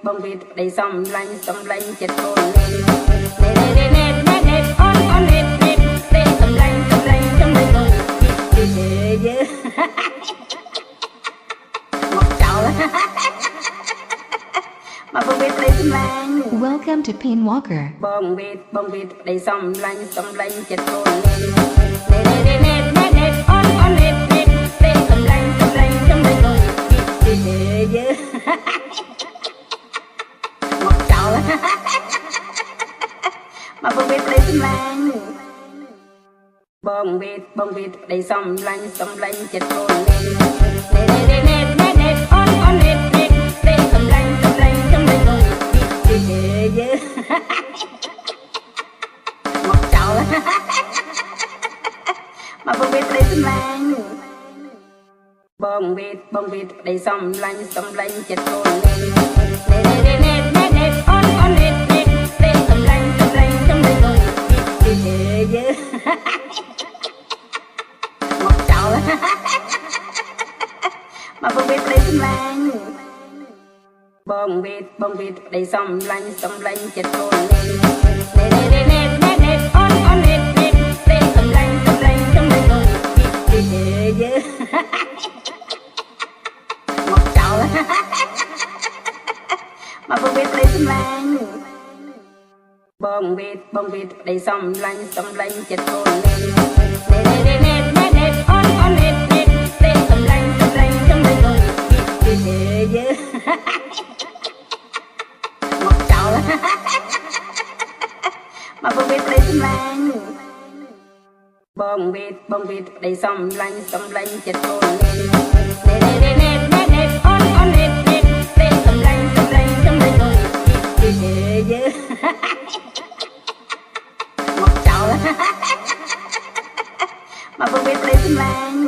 បងវិតប្តីសំឡាញ់ចិត្តកូនណែអូនណែប្តីសំឡាញ់កូនយេមកចោលមកបងវិតប្តីសំឡាញ់ Welcome to Pain Walker បងវិតប្តីសំឡាញ់ចិត្តកូនណែអូនណែប្តីសំឡាញ់កូនយេមកចោលមកបងវិតប្តីសំឡាញ់បងវិតប្តីសំឡាញ់ចិត្តកូនណែអូនណែប្តីសំឡាញ់កូនយេមកចោលមកបងវិតប្តីសំឡាញ់បងវិតប្តីសំឡាញ់ចិត្តកូនណែអូនណែប្តីសំឡាញ់កូនយេមកចោលមកបងវិតប្តីសំឡាញ់បងវិតប្តីសំឡាញ់ចិត្តកូនណែអូនណែប្តីសំឡាញ់កូនយេមកចោលមកបងវិតប្តីសំឡាញ់បងវិតប្តីសំឡាញ់ចិត្តកូនណែអូនណែប្តីសំឡាញ់កូនយេមកចោលមកបងវិតប្តីសំឡាញ់បងវិតប្តីសំឡាញ់ចិត្តកូនណែអូនណែប្តីសំឡាញ់កូនយេមកចោលមកបងវិតប្តីសំឡាញ់